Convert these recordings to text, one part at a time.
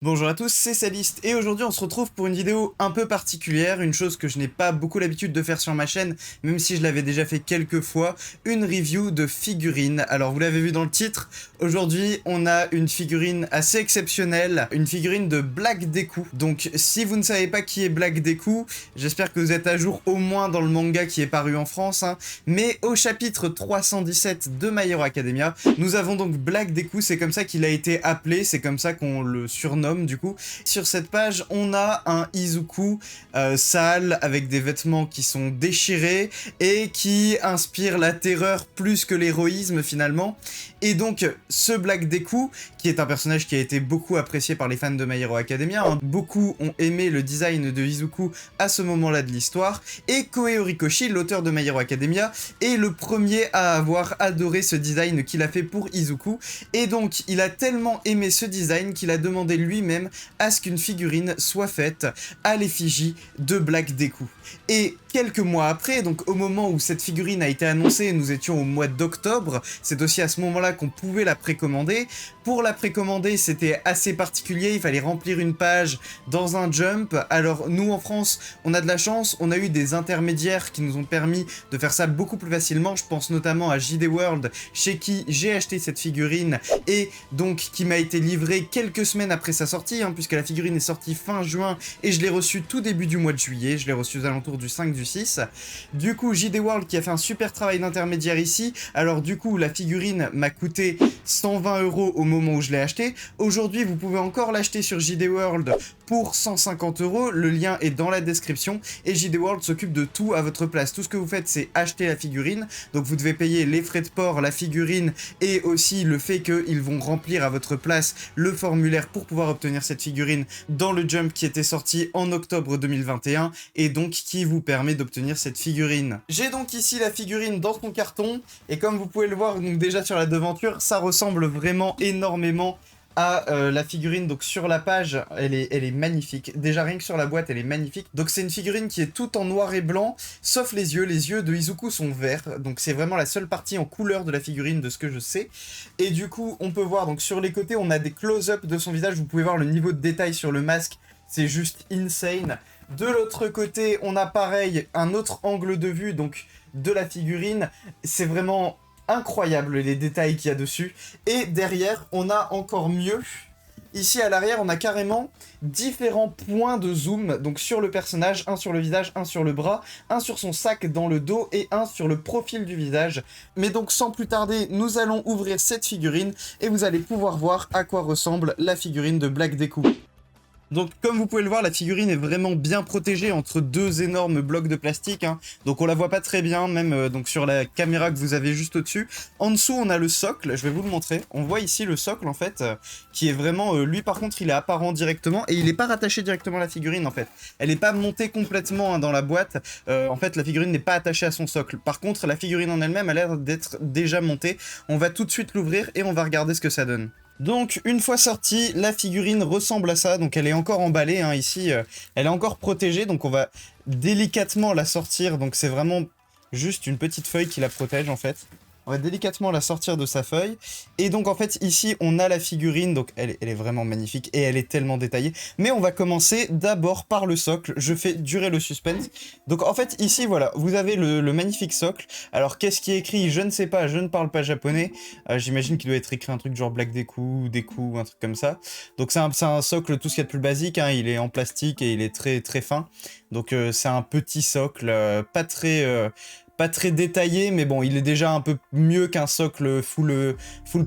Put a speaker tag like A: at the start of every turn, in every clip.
A: Bonjour à tous, c'est Saliste et aujourd'hui on se retrouve pour une vidéo un peu particulière, une chose que je n'ai pas beaucoup l'habitude de faire sur ma chaîne, même si je l'avais déjà fait quelques fois, une review de figurines. Alors vous l'avez vu dans le titre, aujourd'hui on a une figurine assez exceptionnelle, une figurine de Black Deku. Donc si vous ne savez pas qui est Black Deku, j'espère que vous êtes à jour au moins dans le manga qui est paru en France, mais au chapitre 317 de My Hero Academia, nous avons donc Black Deku, c'est comme ça qu'il a été appelé, c'est comme ça qu'on le surnomme du coup. Sur cette page, on a un Izuku sale, avec des vêtements qui sont déchirés et qui inspire la terreur plus que l'héroïsme finalement. Et donc, ce Black Deku, qui est un personnage qui a été beaucoup apprécié par les fans de My Hero Academia, beaucoup ont aimé le design de Izuku à ce moment-là de l'histoire, et Kohei Horikoshi, l'auteur de My Hero Academia, est le premier à avoir adoré ce design qu'il a fait pour Izuku, et donc il a tellement aimé ce design qu'il a demandé lui-même à ce qu'une figurine soit faite à l'effigie de Black Deku. Et quelques mois après, donc au moment où cette figurine a été annoncée, nous étions au mois d'octobre, c'est aussi à ce moment-là qu'on pouvait la précommander. Pour la précommander, c'était assez particulier, il fallait remplir une page dans un Jump. Alors nous en France, on a de la chance, on a eu des intermédiaires qui nous ont permis de faire ça beaucoup plus facilement. Je pense notamment à JD World, chez qui j'ai acheté cette figurine et donc qui m'a été livrée quelques semaines après sa sortie, puisque la figurine est sortie fin juin et je l'ai reçue tout début du mois de juillet, je l'ai reçue aux alentours du 5 du 6. Du coup, JD World qui a fait un super travail d'intermédiaire ici. Alors du coup, la figurine m'a coûté 120 € au moment où je l'ai acheté. Aujourd'hui, vous pouvez encore l'acheter sur JD World pour 150 €. Le lien est dans la description et JD World s'occupe de tout à votre place. Tout ce que vous faites, c'est acheter la figurine. Donc vous devez payer les frais de port, la figurine et aussi le fait qu'ils vont remplir à votre place le formulaire pour pouvoir obtenir cette figurine dans le Jump qui était sorti en octobre 2021 et donc qui vous permet d'obtenir cette figurine. J'ai donc ici la figurine dans son carton et comme vous pouvez le voir donc déjà sur la devanture, ça ressemble vraiment énormément à la figurine. Donc sur la page, elle est magnifique. Déjà rien que sur la boîte, elle est magnifique. Donc c'est une figurine qui est toute en noir et blanc, sauf les yeux. Les yeux de Izuku sont verts, donc c'est vraiment la seule partie en couleur de la figurine de ce que je sais. Et du coup, on peut voir donc sur les côtés, on a des close-up de son visage. Vous pouvez voir le niveau de détail sur le masque, c'est juste insane. De l'autre côté, on a pareil un autre angle de vue donc de la figurine. C'est vraiment incroyable les détails qu'il y a dessus. Et derrière, on a encore mieux. Ici à l'arrière, on a carrément différents points de zoom, donc sur le personnage, un sur le visage, un sur le bras, un sur son sac dans le dos et un sur le profil du visage. Mais donc sans plus tarder, nous allons ouvrir cette figurine et vous allez pouvoir voir à quoi ressemble la figurine de Black Deku. Donc comme vous pouvez le voir, la figurine est vraiment bien protégée entre deux énormes blocs de plastique, donc on la voit pas très bien, même donc sur la caméra que vous avez juste au-dessus. En dessous on a le socle, je vais vous le montrer, on voit ici le socle en fait, qui est vraiment, lui par contre il est apparent directement, et il est pas rattaché directement à la figurine en fait. Elle est pas montée complètement dans la boîte, en fait la figurine n'est pas attachée à son socle. Par contre la figurine en elle-même a l'air d'être déjà montée. On va tout de suite l'ouvrir et on va regarder ce que ça donne. Donc une fois sortie, la figurine ressemble à ça, donc elle est encore emballée, ici, elle est encore protégée, donc on va délicatement la sortir, donc c'est vraiment juste une petite feuille qui la protège en fait. On va délicatement la sortir de sa feuille. Et donc en fait ici on a la figurine, donc elle est vraiment magnifique et elle est tellement détaillée. Mais on va commencer d'abord par le socle, je fais durer le suspense. Donc en fait ici voilà, vous avez le magnifique socle. Alors qu'est-ce qui est écrit? Je ne sais pas, je ne parle pas japonais. J'imagine qu'il doit être écrit un truc genre Black Deku, Deku, un truc comme ça. Donc c'est un socle tout ce qu'il y a de plus basique, il est en plastique et il est très très fin. Donc c'est un petit socle, pas très détaillé, mais bon, il est déjà un peu mieux qu'un socle full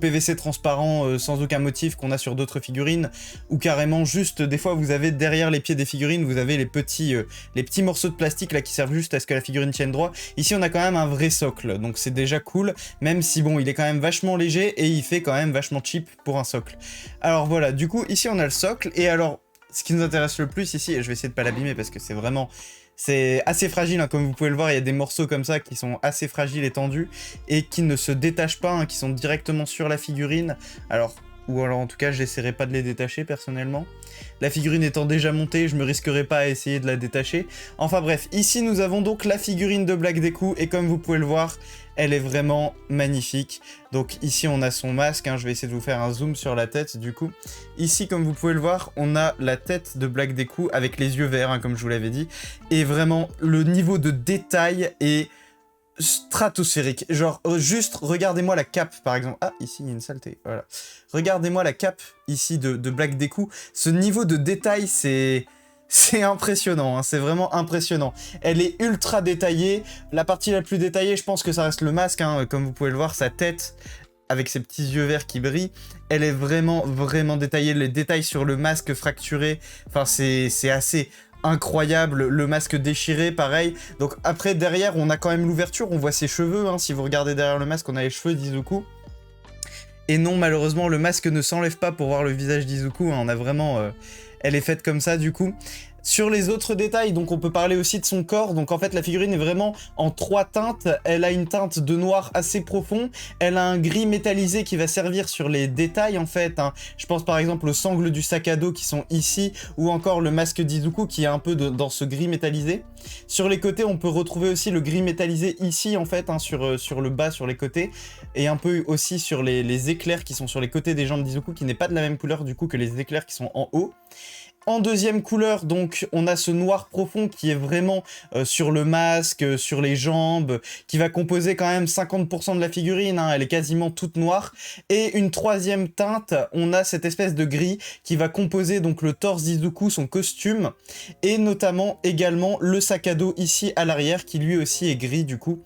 A: PVC transparent sans aucun motif qu'on a sur d'autres figurines, ou carrément juste, des fois vous avez derrière les pieds des figurines, vous avez les petits morceaux de plastique là qui servent juste à ce que la figurine tienne droit. Ici on a quand même un vrai socle, donc c'est déjà cool, même si bon, il est quand même vachement léger et il fait quand même vachement cheap pour un socle. Alors voilà, du coup ici on a le socle, et alors ce qui nous intéresse le plus ici, et je vais essayer de pas l'abîmer parce que c'est assez fragile, comme vous pouvez le voir, il y a des morceaux comme ça qui sont assez fragiles et tendus et qui ne se détachent pas, qui sont directement sur la figurine. Alors ou alors en tout cas j'essaierai pas de les détacher personnellement. La figurine étant déjà montée, je me risquerai pas à essayer de la détacher. Enfin bref, ici nous avons donc la figurine de Black Deku, et comme vous pouvez le voir, elle est vraiment magnifique. Donc ici on a son masque, hein, je vais essayer de vous faire un zoom sur la tête du coup. Ici comme vous pouvez le voir, on a la tête de Black Deku avec les yeux verts, hein, comme je vous l'avais dit. Et vraiment, le niveau de détail est stratosphérique. Genre, juste regardez-moi la cape par exemple. Ah, ici il y a une saleté, voilà. Regardez-moi la cape ici de Black Deku. Ce niveau de détail, c'est impressionnant, hein, c'est vraiment impressionnant. Elle est ultra détaillée. La partie la plus détaillée, je pense que ça reste le masque, hein, comme vous pouvez le voir, sa tête avec ses petits yeux verts qui brillent. Elle est vraiment, vraiment détaillée. Les détails sur le masque fracturé, enfin c'est assez incroyable. Le masque déchiré, pareil. Donc après, derrière, on a quand même l'ouverture. On voit ses cheveux, hein. Si vous regardez derrière le masque, on a les cheveux d'Izuku. Et non, malheureusement, le masque ne s'enlève pas pour voir le visage d'Izuku, hein. On a vraiment... elle est faite comme ça, du coup. Sur les autres détails, donc on peut parler aussi de son corps. Donc en fait, la figurine est vraiment en 3 teintes. Elle a une teinte de noir assez profond. Elle a un gris métallisé qui va servir sur les détails, en fait, hein. Je pense par exemple aux sangles du sac à dos qui sont ici, ou encore le masque d'Izuku qui est un peu dans ce gris métallisé. Sur les côtés, on peut retrouver aussi le gris métallisé ici, en fait, hein, sur le bas, sur les côtés. Et un peu aussi sur les éclairs qui sont sur les côtés des jambes d'Izuku, qui n'est pas de la même couleur, du coup, que les éclairs qui sont en haut. En deuxième couleur, donc, on a ce noir profond qui est vraiment sur le masque, sur les jambes, qui va composer quand même 50% de la figurine, hein, elle est quasiment toute noire. Et une troisième teinte, on a cette espèce de gris qui va composer donc le torse d'Izuku, son costume, et notamment également le sac à dos ici à l'arrière, qui lui aussi est gris du coup.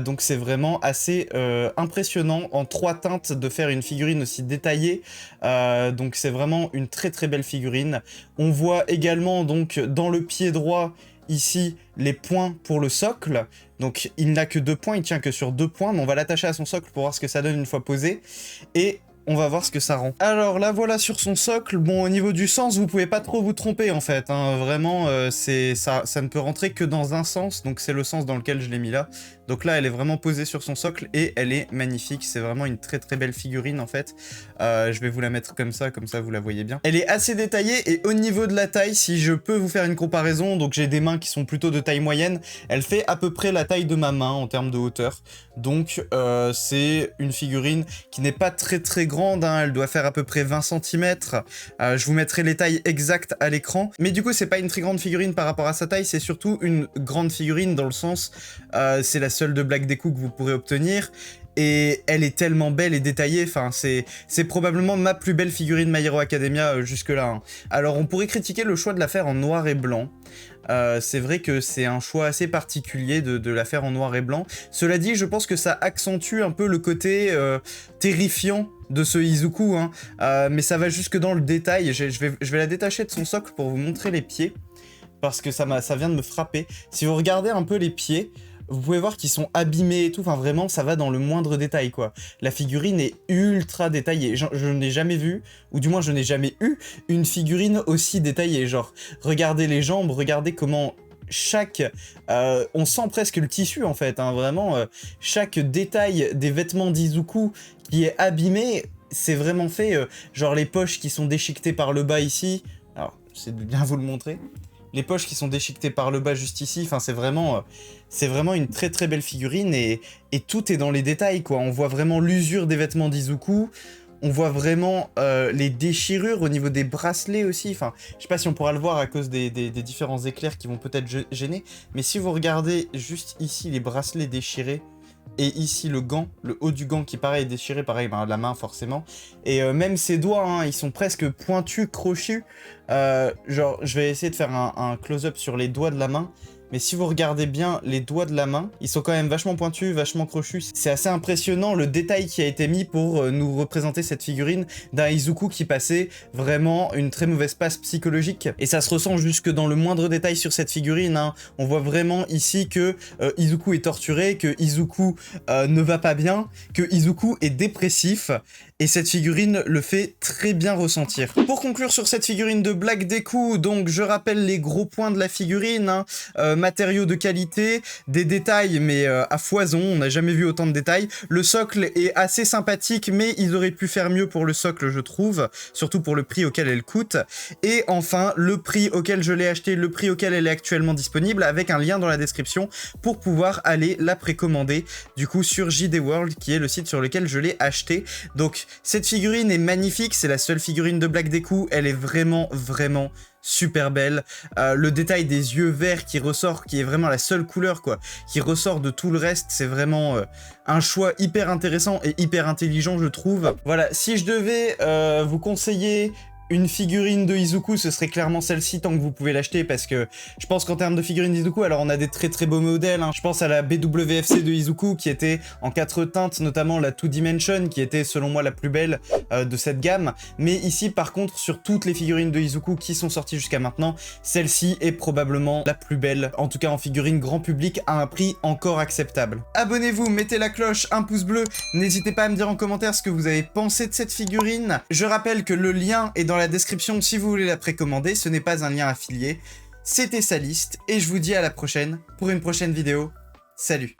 A: Donc c'est vraiment assez impressionnant en 3 teintes de faire une figurine aussi détaillée. Donc c'est vraiment une très très belle figurine. On voit également donc dans le pied droit ici les points pour le socle. Donc il n'a que 2 points, il tient que sur 2 points, mais on va l'attacher à son socle pour voir ce que ça donne une fois posé. Et on va voir ce que ça rend. Alors là voilà sur son socle. Bon, au niveau du sens, vous pouvez pas trop vous tromper en fait, hein. Vraiment ça ne peut rentrer que dans un sens, donc c'est le sens dans lequel je l'ai mis là. Donc là elle est vraiment posée sur son socle et elle est magnifique. C'est vraiment une très très belle figurine en fait. Je vais vous la mettre comme ça vous la voyez bien. Elle est assez détaillée, et au niveau de la taille, si je peux vous faire une comparaison, donc j'ai des mains qui sont plutôt de taille moyenne, elle fait à peu près la taille de ma main en termes de hauteur. Donc c'est une figurine qui n'est pas très très grande, hein, elle doit faire à peu près 20 cm. Je vous mettrai les tailles exactes à l'écran. Mais du coup c'est pas une très grande figurine par rapport à sa taille, c'est surtout une grande figurine dans le sens, c'est la seule de Black Deku que vous pourrez obtenir. Et elle est tellement belle et détaillée, enfin c'est probablement ma plus belle figurine My Hero Academia jusque là, hein. Alors on pourrait critiquer le choix de la faire en noir et blanc. C'est vrai que c'est un choix assez particulier de la faire en noir et blanc. Cela dit, je pense que ça accentue un peu le côté terrifiant de ce Izuku, hein. Mais ça va jusque dans le détail. Je vais la détacher de son socle pour vous montrer les pieds, parce que ça vient de me frapper. Si vous regardez un peu les pieds, vous pouvez voir qu'ils sont abîmés et tout, enfin vraiment ça va dans le moindre détail quoi. La figurine est ultra détaillée, je n'ai jamais vu, ou du moins je n'ai jamais eu, une figurine aussi détaillée. Genre, regardez les jambes, regardez comment chaque... on sent presque le tissu en fait, hein, vraiment, chaque détail des vêtements d'Izuku qui est abîmé, c'est vraiment fait, genre les poches qui sont déchiquetées par le bas ici, alors c'est de bien vous le montrer. Les poches qui sont déchiquetées par le bas juste ici, enfin c'est vraiment une très très belle figurine, et tout est dans les détails quoi. On voit vraiment l'usure des vêtements d'Izuku, on voit vraiment les déchirures au niveau des bracelets aussi, enfin je sais pas si on pourra le voir à cause des différents éclairs qui vont peut-être gêner, mais si vous regardez juste ici les bracelets déchirés, et ici le gant, le haut du gant qui pareil est déchiré, pareil ben, la main forcément, et même ses doigts, hein, ils sont presque pointus, crochus, genre je vais essayer de faire un close-up sur les doigts de la main, mais si vous regardez bien les doigts de la main, ils sont quand même vachement pointus, vachement crochus. C'est assez impressionnant le détail qui a été mis pour nous représenter cette figurine d'un Izuku qui passait vraiment une très mauvaise passe psychologique. Et ça se ressent jusque dans le moindre détail sur cette figurine, hein. On voit vraiment ici que Izuku est torturé, que Izuku ne va pas bien, que Izuku est dépressif. et cette figurine le fait très bien ressentir. Pour conclure sur cette figurine de Black Deku, donc je rappelle les gros points de la figurine, hein. Matériaux de qualité, des détails mais à foison, on n'a jamais vu autant de détails. Le socle est assez sympathique, mais ils auraient pu faire mieux pour le socle, je trouve, surtout pour le prix auquel elle coûte. Et enfin, le prix auquel je l'ai acheté, le prix auquel elle est actuellement disponible, avec un lien dans la description pour pouvoir aller la précommander, du coup sur JD World, qui est le site sur lequel je l'ai acheté. Donc cette figurine est magnifique, c'est la seule figurine de Black Deku, elle est vraiment super belle. Le détail des yeux verts qui ressort, qui est vraiment la seule couleur quoi, qui ressort de tout le reste, c'est vraiment un choix hyper intéressant et hyper intelligent je trouve. Voilà, si je devais vous conseiller une figurine de Izuku, ce serait clairement celle-ci tant que vous pouvez l'acheter, parce que je pense qu'en termes de figurines d'Izuku, alors on a des très beaux modèles, hein. Je pense à la BWFC de Izuku qui était en 4 teintes, notamment la 2Dimension qui était selon moi la plus belle de cette gamme, mais ici par contre sur toutes les figurines de Izuku qui sont sorties jusqu'à maintenant, celle-ci est probablement la plus belle, en tout cas en figurine grand public à un prix encore acceptable. Abonnez-vous, mettez la cloche, un pouce bleu, n'hésitez pas à me dire en commentaire ce que vous avez pensé de cette figurine. Je rappelle que le lien est dans la description si vous voulez la précommander, ce n'est pas un lien affilié. C'était Saliste, et je vous dis à la prochaine pour une prochaine vidéo. Salut!